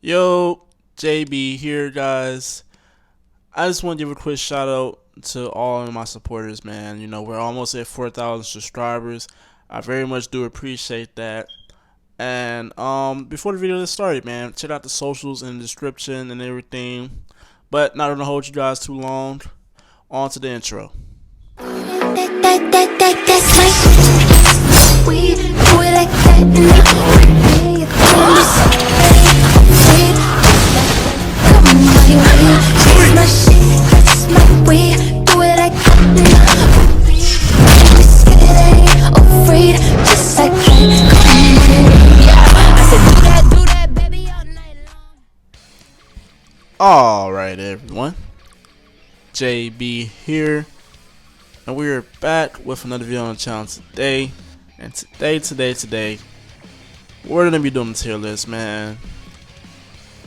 Yo, JB here, guys. I just want to give a quick shout out to all of my supporters, man. We're almost at 4,000 subscribers. I very much do appreciate that. And before the video gets started, man, check out the socials in the description and everything. But not gonna hold you guys too long. On to the intro. Alright, everyone. JB here. And we're back with another video on the channel today. And today, we're gonna be doing the tier list, man.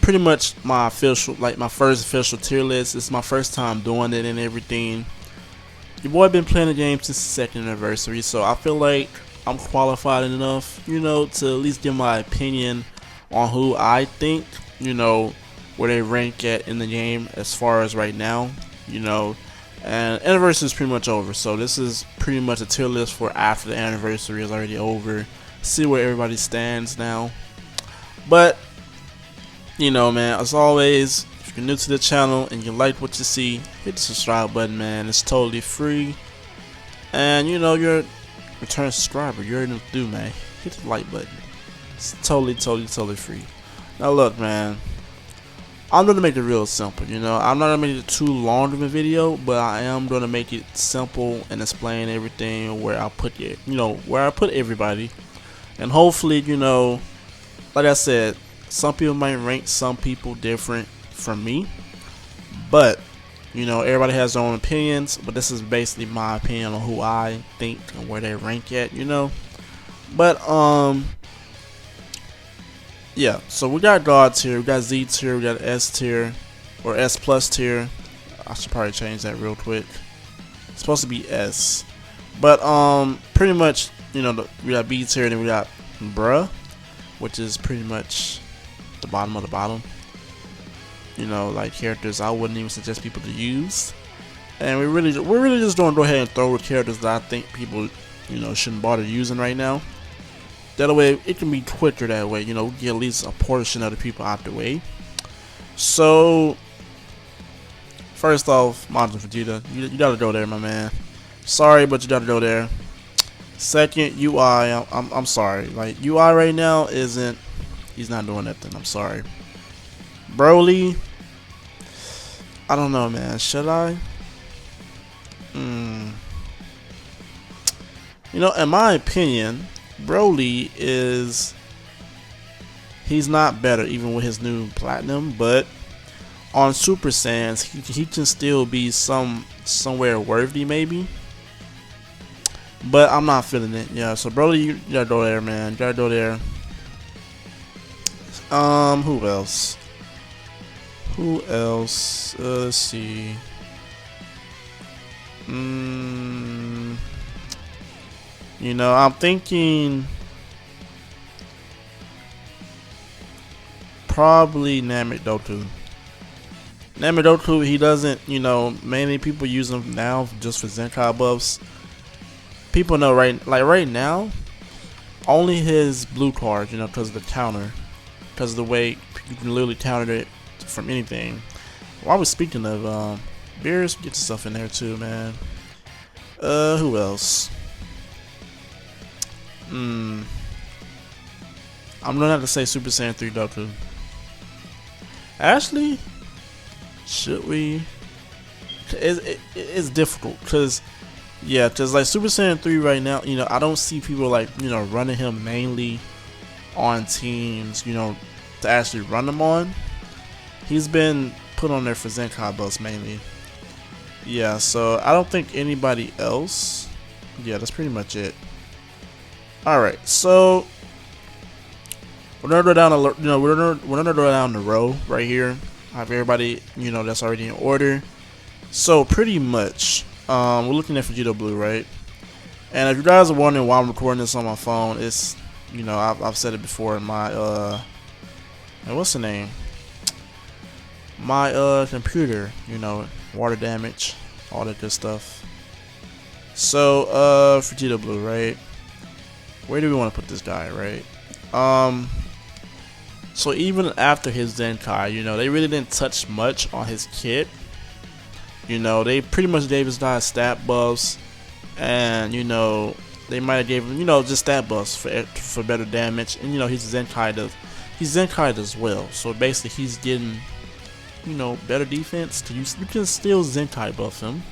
Pretty much my first official tier list. It's my first time doing it and everything. Your boy been playing the game since the second anniversary, so I feel like I'm qualified enough, to at least give my opinion on who I think, where they rank at in the game as far as right now, and anniversary is pretty much over, so this is pretty much a tier list for after the anniversary is already over. See where everybody stands now. But man, as always, if you're new to the channel and you like what you see, hit the subscribe button, man. It's totally free. And you're a return subscriber, you already know what to do, man. Hit the like button. It's totally free. Now look, man, I'm gonna make it real simple. I'm not gonna make it too long of a video, but I am gonna make it simple and explain everything where I put it, where I put everybody, and hopefully, like I said, some people might rank some people different from me, but everybody has their own opinions. But this is basically my opinion on who I think and where they rank at, But yeah, so we got God tier, we got Z tier, we got S tier, or S plus tier. I should probably change that real quick. It's supposed to be S. But pretty much, we got B tier, and then we got bruh, which is pretty much the bottom of the bottom. Like characters I wouldn't even suggest people to use. And we're really just gonna go ahead and throw with characters that I think people, shouldn't bother using right now. That way, it can be quicker that way, we get at least a portion of the people out the way. So, first off, Majin Vegeta, you gotta go there, my man. Sorry, but you gotta go there. Second, UI, I'm sorry. Like, UI right now he's not doing nothing, I'm sorry. Broly, I don't know, man, should I? In my opinion, Broly he's not better even with his new platinum, but on Super Saiyans he can still be somewhere worthy maybe, but I'm not feeling it. Yeah, so Broly, you gotta go there, man. You gotta go there. Who else? Let's see. I'm thinking probably Namekidoku. He doesn't, mainly people use him now just for Zenkai buffs. People know right now, only his blue card, because of the counter, because of the way you can literally counter it from anything. While we're speaking of Beerus, get yourself in there too, man. Who else? I'm gonna have to say Super Saiyan 3 Goku. Actually, should we? It's difficult because like Super Saiyan 3 right now, I don't see people like running him mainly on teams, to actually run him on. He's been put on there for Zenkai buffs mainly. Yeah, so I don't think anybody else. Yeah, that's pretty much it. Alright, so we're gonna go down we're gonna go down the row right here. I have everybody, that's already in order. So pretty much, we're looking at Vegeta Blue, right? And if you guys are wondering why I'm recording this on my phone, it's I've said it before in my And what's the name? My computer, you know, water damage, all that good stuff. So Vegeta Blue, right? Where do we want to put this guy, right? So even after his Zenkai, you know, they really didn't touch much on his kit. You know, they pretty much gave his guy stat buffs, and you know, they might have gave him, you know, just stat buffs for better damage, and you know, he's Zenkai'd as well. So basically, he's getting, you know, better defense. You can still Zenkai buff him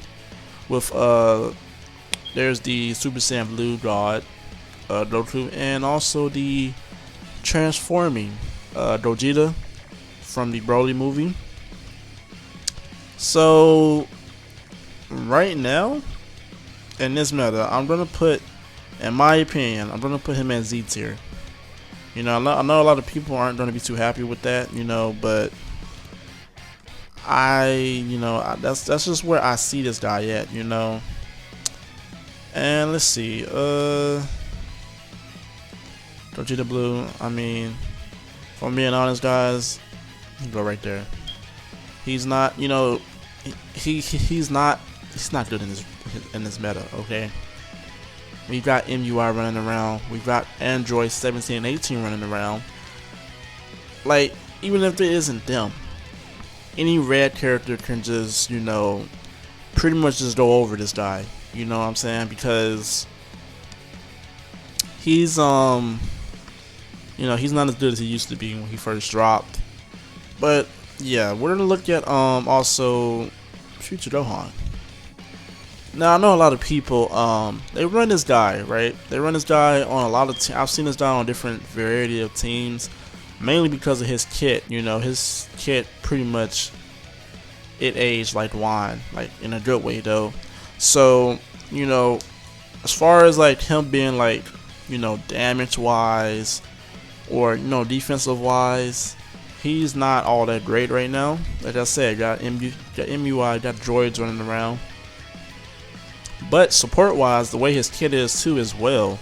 with there's the Super Saiyan Blue God Goku, and also the transforming Gogeta from the Broly movie. So right now in this meta, I'm gonna put, in my opinion, I'm gonna put him at Z tier. You know, I know a lot of people aren't gonna be too happy with that, you know, but that's just where I see this guy at, you know. And let's see, Gogeta Blue. I mean, if I'm being honest, guys, go right there. He's not, you know, he's not good in this meta. Okay, we've got MUI running around, we've got Android 17 and 18 running around. Like, even if there isn't them, any red character can just, you know, pretty much just go over this guy. You know what I'm saying? Because he's you know, he's not as good as he used to be when he first dropped. But yeah, we're gonna look at also Future Gohan. Now I know a lot of people they run this guy, right? They run this guy on a lot of I've seen this guy on different variety of teams, mainly because of his kit. You know, his kit pretty much, it aged like wine, like in a good way though. So, you know, as far as like him being like, you know, damage wise or, you know, defensive wise, he's not all that great right now. Like I said, got MUI, got droids running around. But support wise, the way his kit is too as well,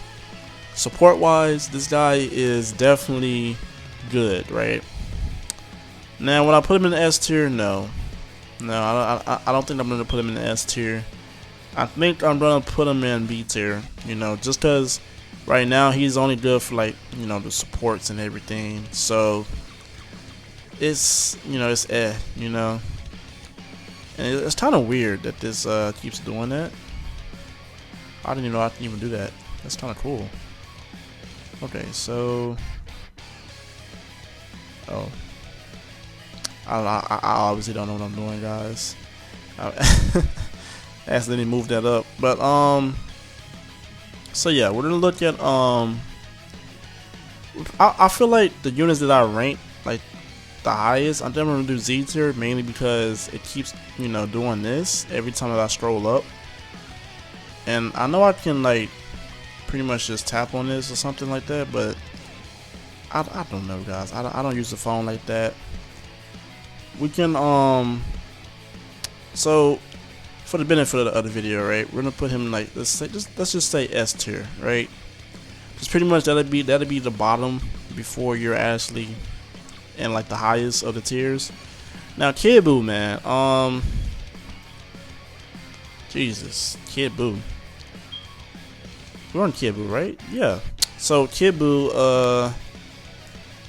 support wise, this guy is definitely good, right? Now, when I put him in the S tier, no, I don't think I'm gonna put him in the S tier. I think I'm gonna put him in B tier, you know, just because right now he's only good for, like, you know, the supports and everything. So it's, you know, it's you know, and it's kind of weird that this keeps doing that. I didn't even know I can even do that. That's kind of cool. Okay, so I obviously don't know what I'm doing, guys. I accidentally moved that up, but so yeah, we're gonna look at I feel like the units that I rank like the highest, I'm definitely gonna do Z tier, mainly because it keeps, you know, doing this every time that I scroll up, and I know I can like pretty much just tap on this or something like that, but I don't know, guys. I don't use the phone like that. We can so for the benefit of the video, right, we're gonna put him like, let's just say S tier, right? Just pretty much that'll be the bottom before you're actually in like the highest of the tiers. Now Kid Buu, man, Jesus, Kid Buu. We're on Kid Buu, right? Yeah. So Kid Buu,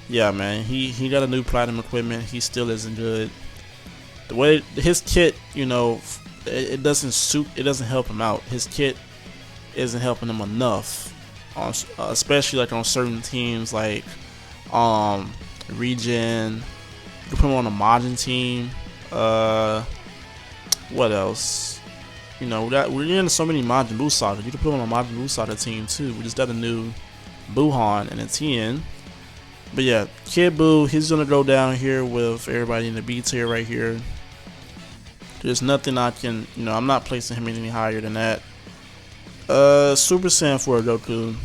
yeah, man, he got a new platinum equipment. He still isn't good. The way his kit, you know, it doesn't help him out. His kit isn't helping him enough, especially like on certain teams like Regen. You can put him on a Majin team. What else? You know, we're in so many Majin Buu sagas. You can put him on a Majin Buu saga team too. We just got a new Buhan and a Tien. But yeah, Kid Buu, he's gonna go down here with everybody in the B tier right here. There's nothing I can, you know, I'm not placing him any higher than that. Super Saiyan 4 Goku.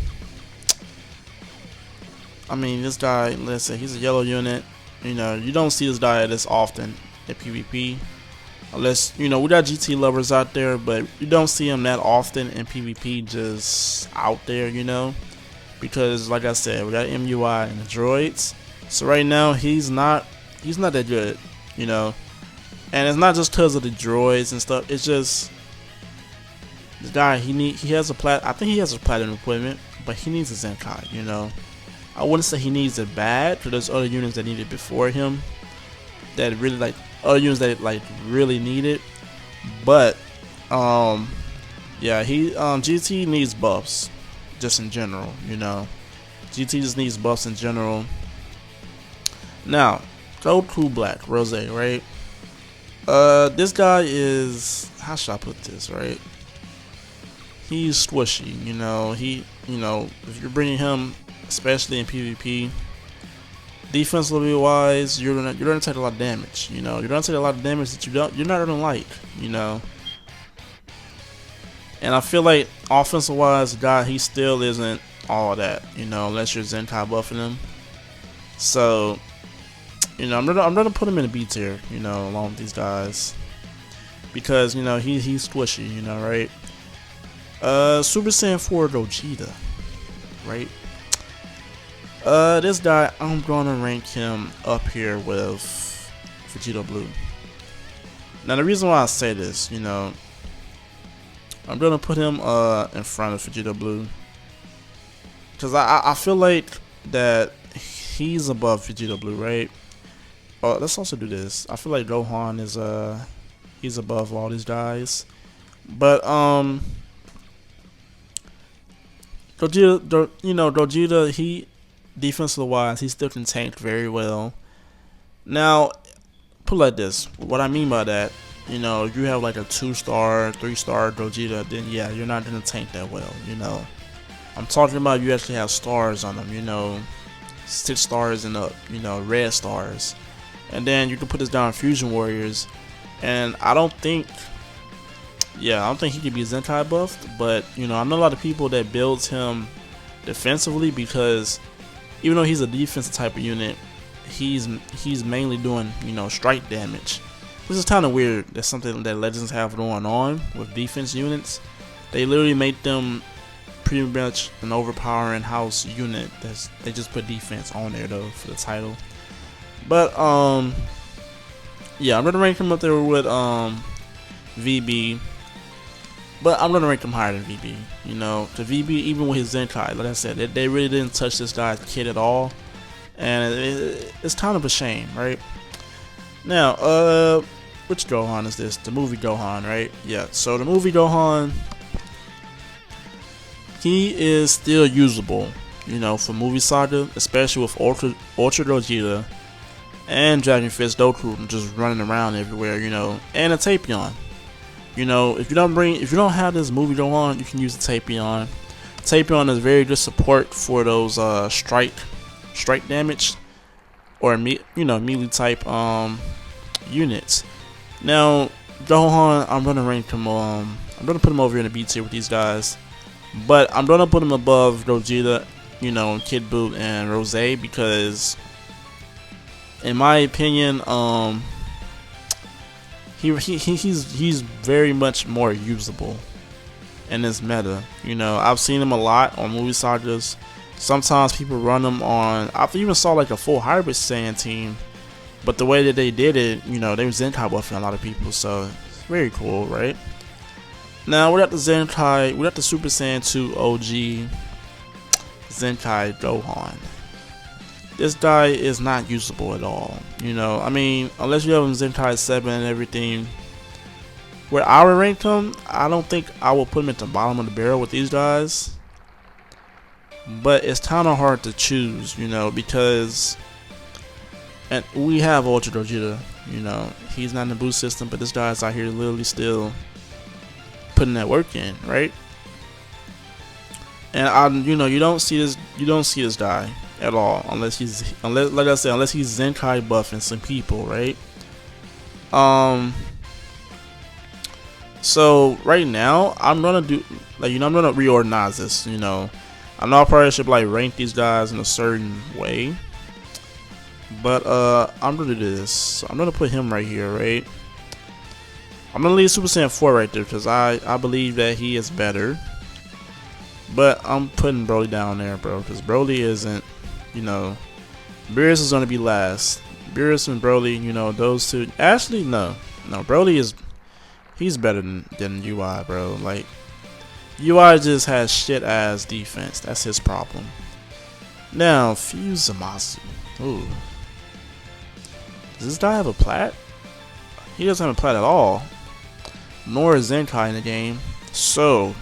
I mean, this guy, let's say he's a yellow unit. You know, you don't see this guy this often at PvP. Unless, you know, we got GT lovers out there, but you don't see him that often in PvP, just out there, you know. Because, like I said, we got MUI and the droids. So right now he's not that good, you know. And it's not just because of the droids and stuff. It's just the guy I think he has a platinum equipment, but he needs a Zenkai, you know. I wouldn't say he needs it bad, because there's other units that need it before him that really other units that really need it. But yeah, GT needs buffs just in general, you know. GT just needs buffs in general. Now, Goku Black Rose, right? This guy is, how should I put this, right? He's squishy, you know. If you're bringing him, especially in PvP, defensively wise, you're gonna take a lot of damage. You know, you're gonna take a lot of damage that you're not gonna like. You know, and I feel like offensive wise, the guy, he still isn't all that. You know, unless you're Zenkai buffing him. So, you know, I'm gonna put him in a B tier. You know, along with these guys, because you know he's squishy. You know, right? Super Saiyan 4 Gogeta, right? This guy, I'm gonna rank him up here with Vegeta Blue. Now the reason why I say this, you know, I'm gonna put him in front of Vegeta Blue, because I feel like that he's above Vegeta Blue, right? Oh, let's also do this. I feel like Gohan is he's above all these guys, but Gogeta, he defensively wise, he still can tank very well. Now, put it like this. What I mean by that, you know, if you have like a 2-star, 3-star Gogeta, then yeah, you're not gonna tank that well. You know, I'm talking about you actually have stars on them. You know, 6 stars and up. You know, red stars, and then you can put this down in Fusion Warriors, and I don't think he can be Zenkai buffed, but you know, I know a lot of people that builds him defensively, because even though he's a defensive type of unit, he's mainly doing, you know, strike damage, which is kind of weird. That's something that Legends have going on with defense units. They literally make them pretty much an overpowering house unit. They just put defense on there though for the title. But yeah, I'm gonna rank him up there with VB. But I'm gonna rank him higher than VB. You know, the VB, even with his Zenkai, like I said, they really didn't touch this guy's kit at all, and it's kind of a shame, right? Now, which Gohan is this? The movie Gohan, right? Yeah. So the movie Gohan, he is still usable, you know, for movie saga, especially with Ultra Gogeta and Dragon Fist Goku just running around everywhere, you know, and a Tapion. You know, if you don't have this movie Gohan, you can use the Tapion. Tapion is very good support for those strike damage or melee type units. Now Gohan, I'm gonna rank him. I'm gonna put him over in the B tier with these guys, but I'm gonna put him above Gogeta, you know, Kid Buu and Rose, because in my opinion, he's very much more usable in this meta. You know, I've seen him a lot on movie sagas. Sometimes people run him on. I've even saw like a full hybrid Saiyan team, but the way that they did it, you know, they were Zenkai buffing a lot of people, so it's very cool, right? Now we got the Zenkai, we got the Super Saiyan 2 OG Zenkai Gohan. This guy is not usable at all. You know, I mean, unless you have him Zenkai 7 and everything. Where I would rank him, I don't think I will put him at the bottom of the barrel with these guys. But it's kind of hard to choose, you know, because and we have Ultra Gogeta, you know, he's not in the boost system, but this guy's out here literally still putting that work in, right? And you know, you don't see this guy at all unless like I said, unless he's Zenkai buffing some people, right? So right now I'm gonna do I'm gonna reorganize this. You know, I know I probably should rank these guys in a certain way, but I'm gonna do this. So I'm gonna put him right here, right? I'm gonna leave Super Saiyan 4 right there because I believe that he is better. But I'm putting Broly down there, bro, because Broly isn't, you know, Beerus is gonna be last. Beerus and Broly, you know, those two. Actually, no, Broly is he's better than UI, bro. Like UI just has shit ass defense. That's his problem. Now, Fuse Zamasu. Ooh. Does this guy have a plat? He doesn't have a plat at all. Nor is Zenkai in the game. So,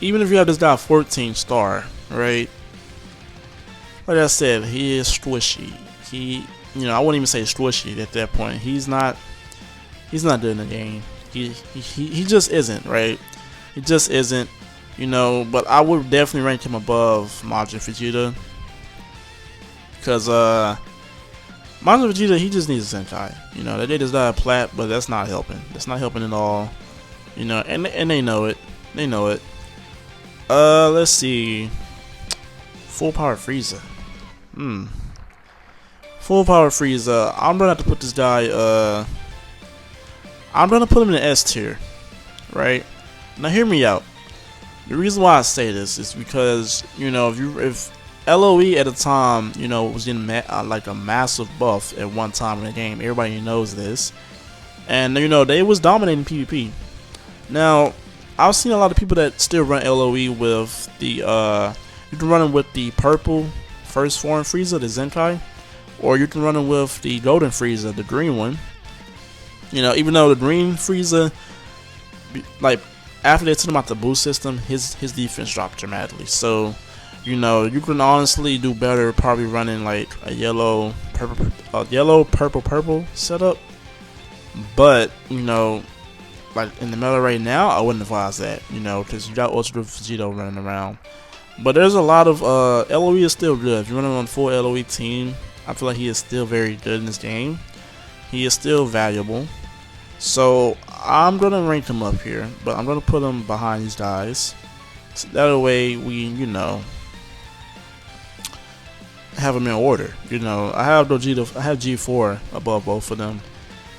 even if you have this guy 14 star, right? Like I said, he is squishy. He, you know, I wouldn't even say squishy at that point. He's not good in the game. He just isn't, right? He just isn't, you know. But I would definitely rank him above Majin Vegeta, because Majin Vegeta, he just needs a Zenkai. You know, they just got a plat, but that's not helping. That's not helping at all. You know, and they know it. They know it. Let's see. Full power Frieza. Full power Frieza. I'm gonna have to put this guy. I'm gonna put him in the S tier, right? Now hear me out. The reason why I say this is because, you know, if LOE at the time, you know, was getting like a massive buff at one time in the game. Everybody knows this, and you know they was dominating PvP. Now, I've seen a lot of people that still run LOE with the you can run it with the purple first form Frieza, the Zenkai, or you can run it with the golden Frieza, the green one. You know, even though the green Frieza, like after they took him out the boost system, his defense dropped dramatically. So, you know, you can honestly do better probably running like a yellow purple setup. But, you know, like in the meta right now, I wouldn't advise that, you know, because you got Ultra Vegito running around. But there's a lot of LOE is still good. If you're running on full LOE team, I feel like he is still very good in this game. He is still valuable. So I'm gonna rank him up here, but I'm gonna put him behind these guys. So that way we, you know, have them in order. You know, I have Gogeta, I have G4 above both of them,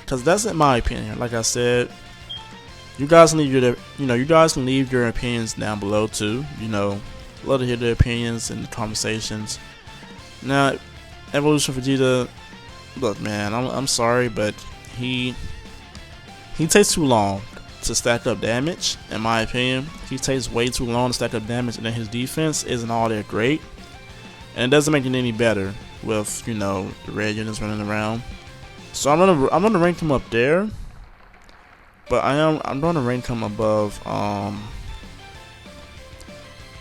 because that's in my opinion. Like I said, you guys leave your, you guys can leave your opinions down below too. You know, love to hear their opinions and the conversations. Now, Evolution Vegeta, look, man, I'm sorry, but he takes too long to stack up damage. In my opinion, he takes way too long to stack up damage, and then his defense isn't all that great, and it doesn't make it any better with, you know, the red units running around. So I'm gonna rank him up there, but I'm gonna rank him above.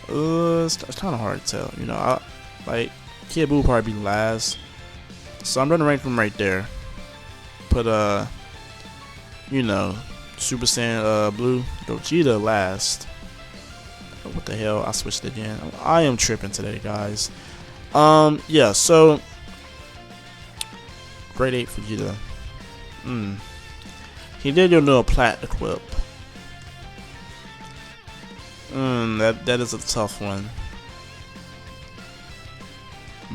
It's kind of hard to tell, you know. Like Kid Buu will probably be last, so I'm gonna rank him right there. Put you know, Super Saiyan Blue Gogeta last. Oh, what the hell? I switched again. I am tripping today, guys. Yeah. So grade 8 Vegeta. He did your little plat equip. That is a tough one.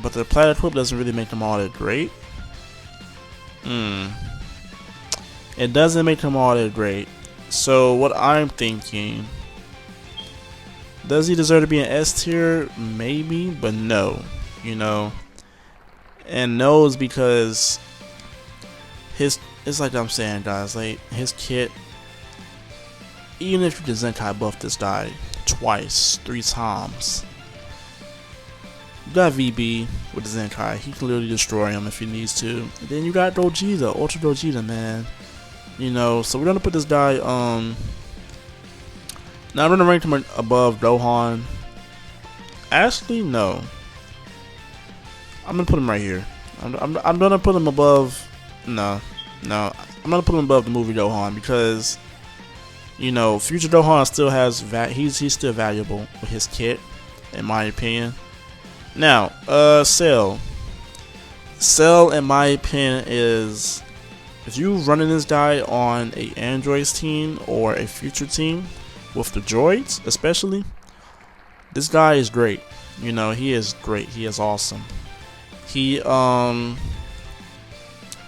But the plat equip doesn't really make him all that great. It doesn't make him all that great. So what I'm thinking, does he deserve to be an S tier? Maybe, but no. You know, and no is because it's like I'm saying, guys, like his kit, even if you can Zenkai buff this guy twice, 3 times, you got VB with the Zenkai, he can literally destroy him if he needs to. And then you got Gogeta, Ultra Gogeta, man. You know, so we're gonna put this guy now I'm gonna rank him above Gohan. Actually, no. I'm gonna put him right here. I'm gonna put him above. No. I'm gonna put him above the movie Gohan, because, you know, future Gohan still has he's still valuable with his kit, in my opinion. Now, Cell, in my opinion, is, if you running this guy on a Androids team or a future team with the droids, especially, this guy is great. You know, he is great. He is awesome. He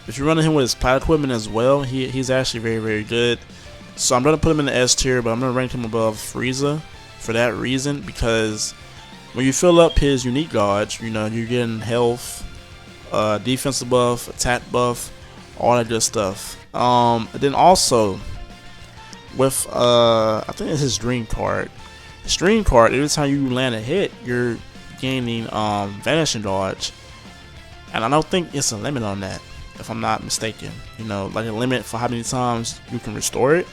if you're running him with his plat equipment as well, he's actually very, very good. So I'm gonna put him in the S tier, but I'm gonna rank him above Frieza for that reason, because When you fill up his unique dodge, you know, you're getting health, defensive buff, attack buff, all that good stuff. And then also with I think it's his dream card. His dream card, every time you land a hit, you're gaining vanishing dodge, and I don't think it's a limit on that, if I'm not mistaken. You know, like a limit for how many times you can restore it.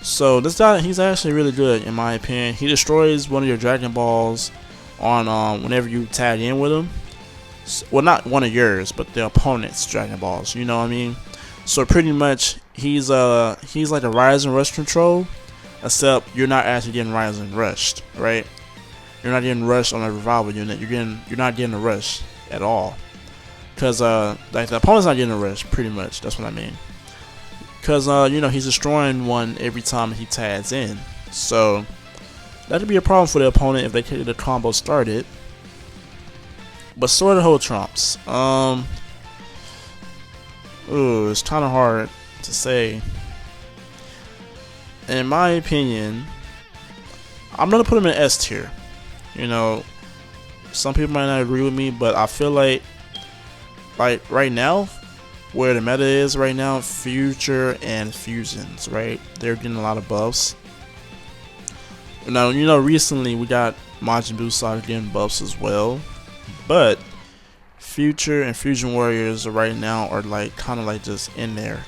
So this guy, he's actually really good in my opinion. He destroys one of your Dragon Balls on whenever you tag in with him. Well, not one of yours, but the opponent's Dragon Balls. You know what I mean? So pretty much, he's like a Rise and Rush control, except you're not actually getting Rise and Rushed, right? You're not getting rushed on a revival unit. You're not getting a rush at all, cause like the opponent's not getting a rush. Pretty much, that's what I mean. Cause you know, he's destroying one every time he tags in. So that could be a problem for the opponent if they get the combo started. But sort of hold trumps. Ooh, it's kind of hard to say. In my opinion, I'm gonna put him in S tier. You know, some people might not agree with me, but I feel like right now, where the meta is right now, Future and Fusions, right? They're getting a lot of buffs. Now, you know, recently we got Majin Buu Saga getting buffs as well, but Future and Fusion Warriors right now are like kind of like just in there.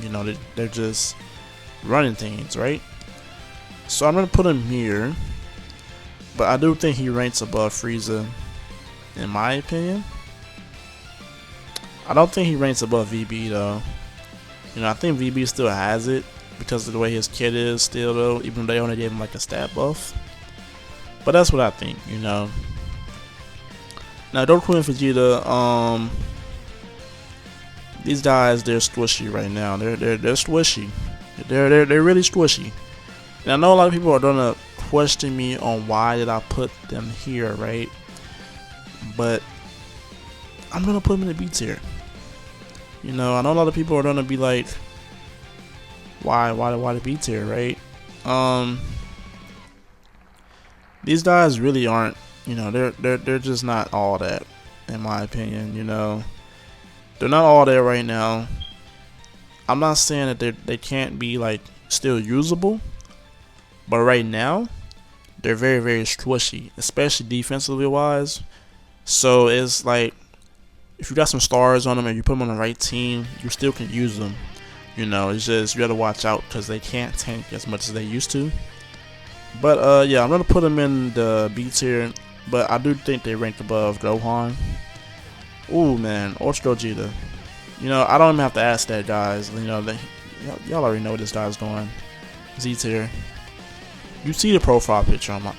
You know, they're just running things, right? So I'm gonna put him here, but I do think he ranks above Frieza, in my opinion. I don't think he ranks above VB though. You know, I think VB still has it because of the way his kit is still though, even though they only gave him like a stat buff. But that's what I think, you know. Now Goku and Vegeta, these guys, they're squishy right now. They're squishy. They're really squishy. And I know a lot of people are gonna question me on why did I put them here, right? But I'm gonna put them in the B tier. You know, I know a lot of people are gonna be like, why the B tier, right? These guys really aren't, you know, they're just not all that, in my opinion. You know, they're not all there right now. I'm not saying that they can't be like still usable, but right now they're very squishy, especially defensively wise. So it's like, if you got some stars on them and you put them on the right team, you still can use them. You know, it's just you gotta watch out because they can't tank as much as they used to. But yeah, I'm gonna put them in the B tier, but I do think they rank above Gohan. Ooh man, Ultra Gogeta. You know, I don't even have to ask that, guys. You know, y'all already know what this guy's doing. Z tier. You see the profile picture on my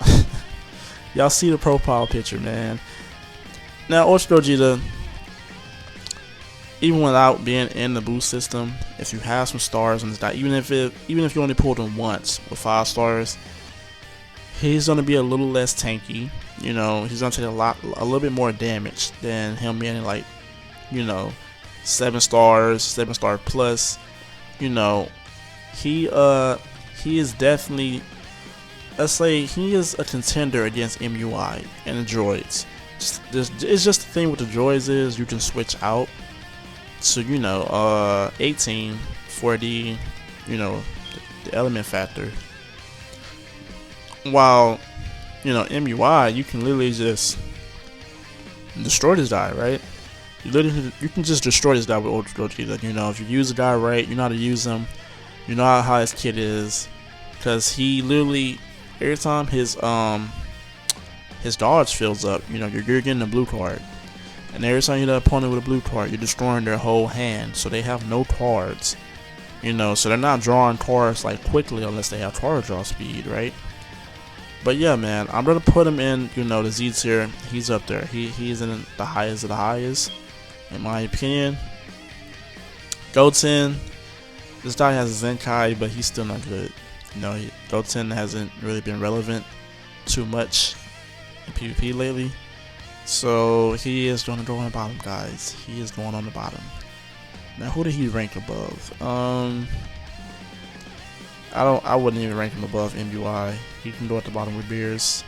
y'all see the profile picture, man. Now Ultra Gogeta, even without being in the boost system, if you have some stars on this guy, even if you only pulled him once with 5 stars, he's gonna be a little less tanky. You know, he's gonna take a little bit more damage than him being like, you know, 7 stars, 7 star plus. You know, he is definitely, let's say he is a contender against MUI and the droids. It's just the thing with the droids is you can switch out. So, you know, 18 for the, you know, the element factor. While, you know, MUI, you can literally just destroy this guy, right? You can just destroy this guy with Ultra Gogeta. You know, if you use the guy right, you know how to use him. You know how his kit is, because he literally, every time his dodge fills up, you know, you're getting a blue card. And every time you hit an opponent with a blue card, you're destroying their whole hand. So they have no cards. You know, so they're not drawing cards like quickly unless they have card draw speed, right? But yeah, man, I'm gonna put him in, you know, the Z tier. He's up there. He's in the highest of the highest, in my opinion. Goten, this guy has a Zenkai, but he's still not good. You know, Goten hasn't really been relevant too much in PvP lately. So he is going to go on the bottom, guys. He is going on the bottom. Now, who did he rank above? I wouldn't even rank him above MUI. He can go at the bottom with Beers.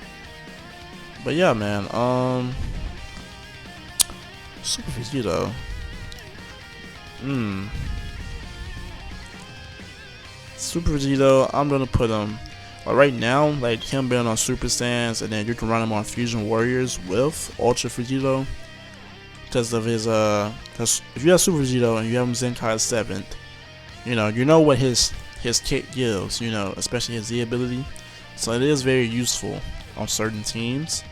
But yeah, man. Super Vegito. Super Vegito, I'm gonna put him right now, like him being on Super Saiyans, and then you can run him on Fusion Warriors with Ultra Vegito because of his because if you have Super Vegito and you have him Zenkai 7th, you know what his kit gives, especially his Z ability. So it is very useful on certain teams.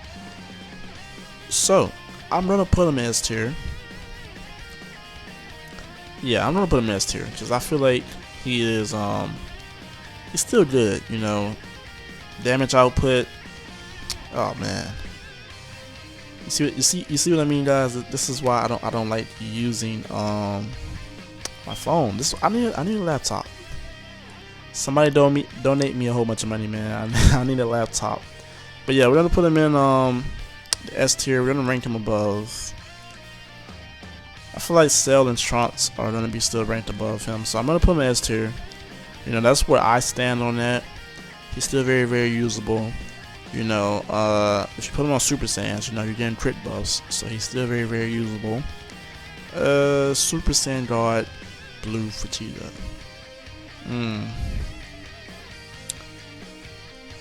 So I'm gonna put him in S tier. Yeah, I'm gonna put him in S tier because I feel like he is he's still good, Damage output. Oh man. You see what I mean, guys? This is why I don't like using my phone. I need a laptop. Somebody donate me a whole bunch of money, man. I need a laptop. But yeah, we're gonna put him in the S tier. We're gonna rank him above. I feel like Cell and Trunks are gonna be still ranked above him, so I'm gonna put him in S tier. That's where I stand on that. He's still very, very usable. If you put him on Super Saiyans, you're getting crit buffs, so he's still very, very usable. Super Saiyan God, Blue Vegeta.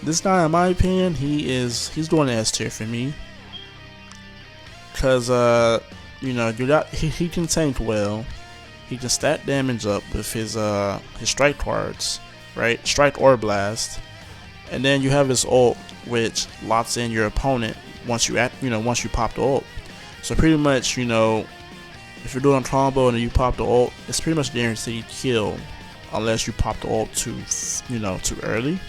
This guy, in my opinion, he's going to S tier for me, cause he can tank well. He can stat damage up with his strike cards, right? Strike or blast, and then you have his ult, which locks in your opponent once you pop the ult. So pretty much, if you're doing a combo and you pop the ult, it's pretty much guaranteed kill, unless you pop the ult too early.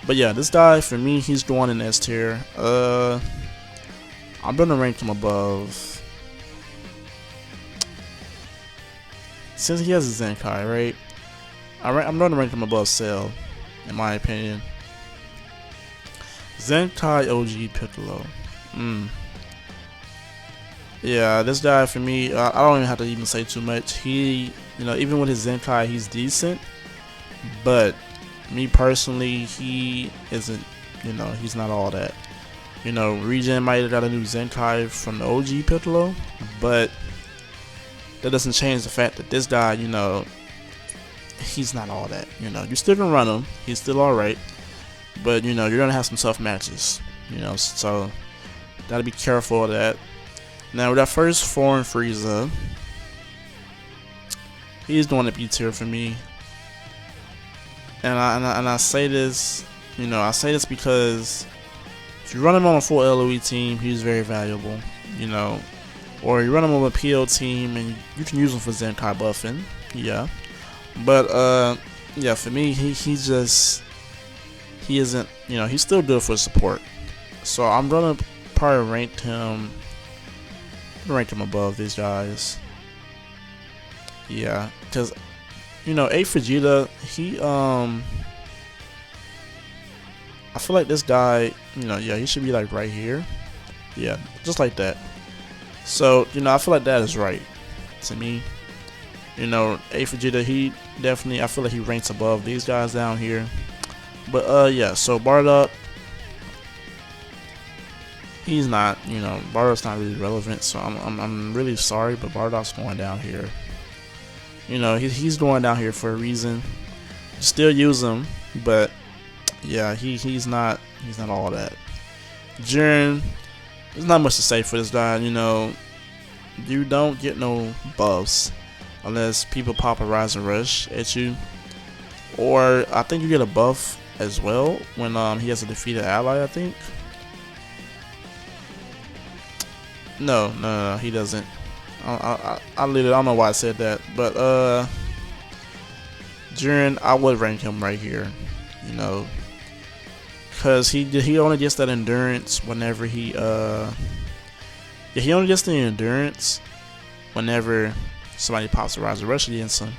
But yeah, this guy for me, he's going in S tier. I'm gonna rank him above. Since he has a Zenkai, right? I'm gonna rank him above Cell, in my opinion. Zenkai OG Piccolo. Yeah, this guy for me, I don't even have to even say too much. He, even with his Zenkai, he's decent. But me personally, he isn't, he's not all that. Regen might have got a new Zenkai from the OG Piccolo, but that doesn't change the fact that this guy, he's not all that. You still can run him, he's still alright, but you're gonna have some tough matches, so gotta be careful of that. Now with that first foreign Frieza, he's going to B tier for me, and I say this, I say this because if you run him on a full LOE team, he's very valuable, or you run him on a PL team and you can use him for Zenkai buffing, yeah. But yeah, for me, he isn't, he's still good for support. So I'm gonna probably rank him above these guys. Yeah, because A Vegeta, I feel like this guy, yeah, he should be like right here. Yeah, just like that. So, I feel like that is right to me. A Vegeta, he definitely, I feel like he ranks above these guys down here. But yeah, so Bardock, he's not, Bardock's not really relevant, so I'm really sorry, but Bardock's going down here. He's going down here for a reason. Still use him, but yeah, he's not all that. Jiren, there's not much to say for this guy. You don't get no buffs unless people pop a Rise and Rush at you, or I think you get a buff as well when he has a defeated ally. I think. No, he doesn't. I literally don't know why I said that, but Jiren, I would rank him right here, because he only gets that endurance whenever he only gets the endurance whenever somebody pops a Rise and Rush against him.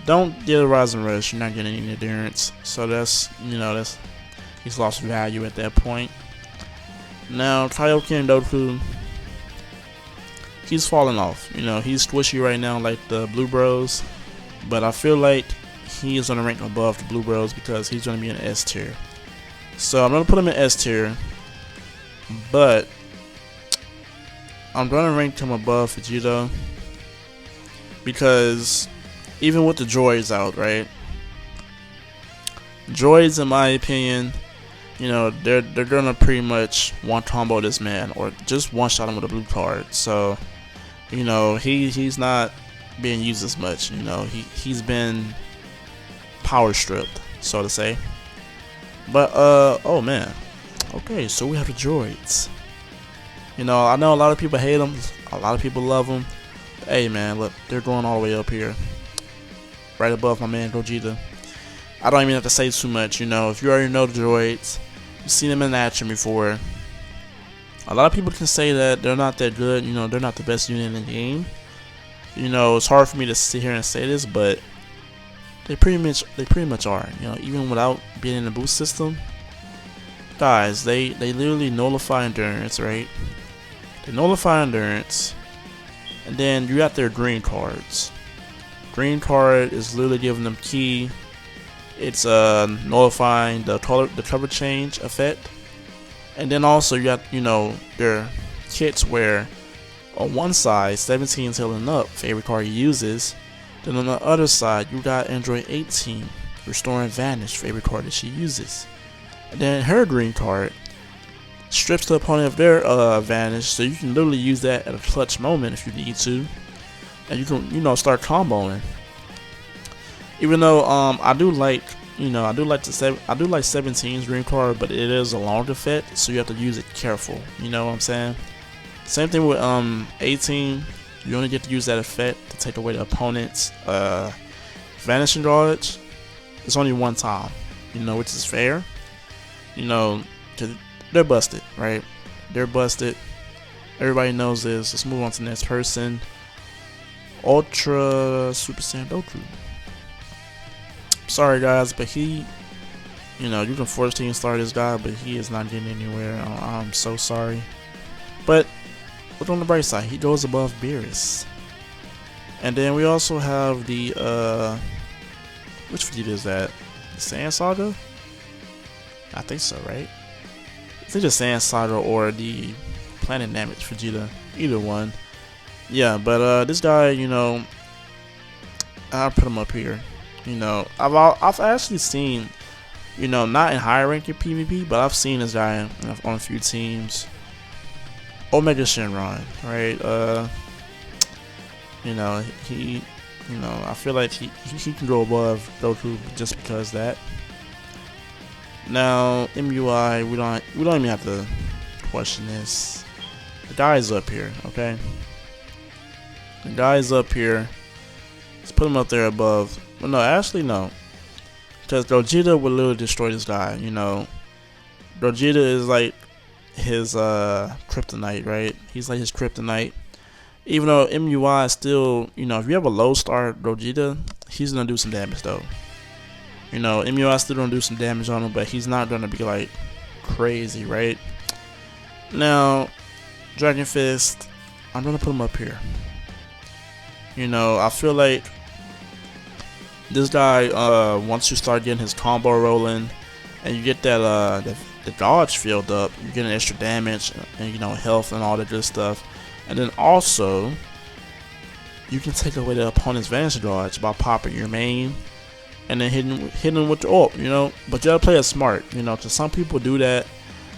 Don't get a Rise and Rush, you're not getting any endurance, so that's he's lost value at that point. Now Kaioken Doku, he's falling off. He's squishy right now like the Blue Bros, but I feel like he is going to rank above the Blue Bros because he's going to be in S tier. So I'm going to put him in S tier. but I'm gonna rank him above Vegeta because even with the droids out, right? Droids, in my opinion, you know, they're gonna pretty much one combo this man or just one shot him with a blue card. So, you know, he's not being used as much. You know, he's been power stripped, so to say. But oh man, okay, so we have the droids. You know, I know a lot of people hate them, a lot of people love them. But hey man, look, they're going all the way up here, right above my man Gogeta. I don't even have to say too much. You know, if you already know the droids, you've seen them in action before. A lot of people can say that they're not that good. You know, they're not the best unit in the game. You know, it's hard for me to sit here and say this, but they pretty much are. You know, even without being in the boost system, guys, they literally nullify endurance, right? They nullify endurance, and then you got their green cards. Green card is literally giving them key. It's nullifying the cover change effect, and then also you got, you know, their kits where on one side 17 is healing up, favorite card he uses. Then on the other side you got Android 18 restoring Vanish, favorite card that she uses. And then her green card strips the opponent of their Vanish, so you can literally use that at a clutch moment if you need to, and you can, you know, start comboing. Even though I do like 17's green card, but it is a long effect, so you have to use it careful. You know what I'm saying? Same thing with 18. You only get to use that effect to take away the opponent's vanishing dodge. It's only one time, you know, which is fair. You know, 'cause they're busted, right? They're busted. Everybody knows this. Let's move on to the next person. Ultra Super Saiyan Goku. Sorry guys, but he, you know, you can 14 star this guy, but he is not getting anywhere. I'm so sorry. But look on the bright side, he goes above Beerus. And then we also have the which Vegeta is that? The Saiyan Saga? I think so, right? It's either Saiyan Saga or the Planet Namek Vegeta. Either one. Yeah, but this guy, you know, I'll put him up here. You know, I've actually seen, you know, not in higher ranking PvP, but I've seen this guy on a few teams. Omega Shenron, right? You know, he, you know, I feel like he can go above Goku just because of that. Now MUI, we don't even have to question this. The guy's up here, okay? The guy's up here. Let's put him up there above. Well, no, actually no, because Gogeta will literally destroy this guy. You know, Gogeta is like his kryptonite, right? He's like his kryptonite. Even though MUI is still, you know, if you have a low star Gogeta, he's gonna do some damage though. You know, MUI still gonna do some damage on him, but he's not gonna be like crazy, right? Now, Dragon Fist, I'm gonna put him up here. You know, I feel like this guy, once you start getting his combo rolling, and you get that the dodge filled up, you're getting extra damage and, you know, health and all that good stuff. And then also, you can take away the opponent's Vanish dodge by popping your main and then hitting with the ult, you know. But you gotta play it smart, you know, because some people do that,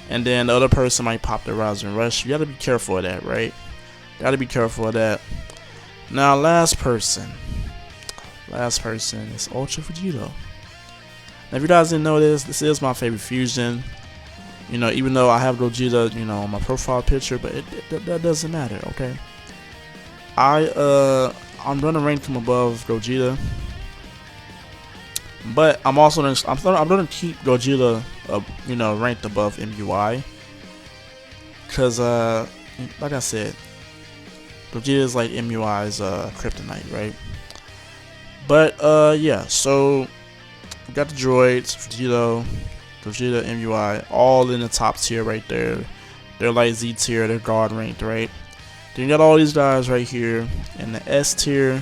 and then the other person might pop their Rising Rush. You gotta be careful of that, right? You gotta be careful of that. Now, last person is Ultra Vegeta. Now, if you guys didn't know this is my favorite fusion. You know, even though I have Gogeta, you know, on my profile picture, but that doesn't matter, okay? I'm gonna rank him above Gogeta, but I'm gonna keep Gogeta, you know, ranked above MUI, cause like I said, Gogeta is like MUI's kryptonite, right? But yeah, so we got the droids, Vegeta, MUI, all in the top tier right there. They're like Z tier, they're guard ranked, right? Then you got all these guys right here in the S tier,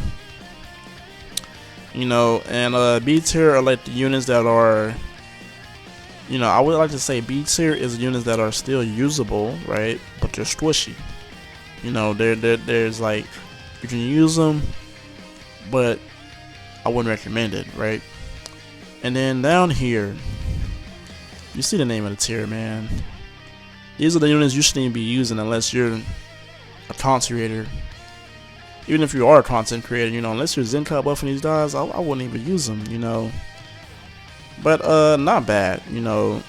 you know, and B tier are like the units that are You know, I would like to say B tier is units that are still usable, right? But they're squishy. You know, there's like, you can use them, but I wouldn't recommend it, right? And then down here, you see the name of the tier, man. These are the units you shouldn't be using unless you're a content creator. Even if you are a content creator, you know, unless you're Zenkai buffing these guys, I wouldn't even use them, you know. But not bad, you know.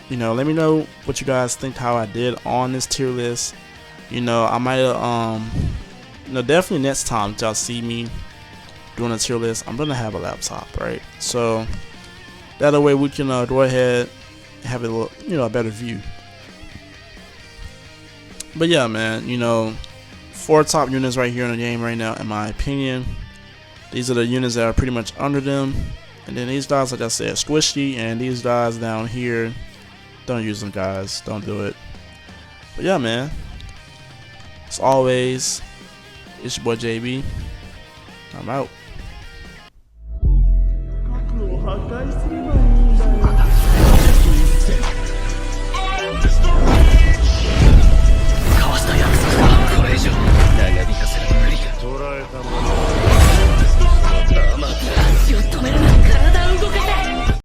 Let me know what you guys think how I did on this tier list. You know, I might you know, definitely next time y'all see me doing a tier list, I'm gonna have a laptop, right? So that way we can go ahead and have a little, you know, a better view. But yeah, man, you know, 4 top units right here in the game right now, in my opinion. These are the units that are pretty much under them. And then these guys, like I said, squishy, and these guys down here, don't use them, guys. Don't do it. But yeah, man. As always, it's your boy JB. I'm out. Dragonball.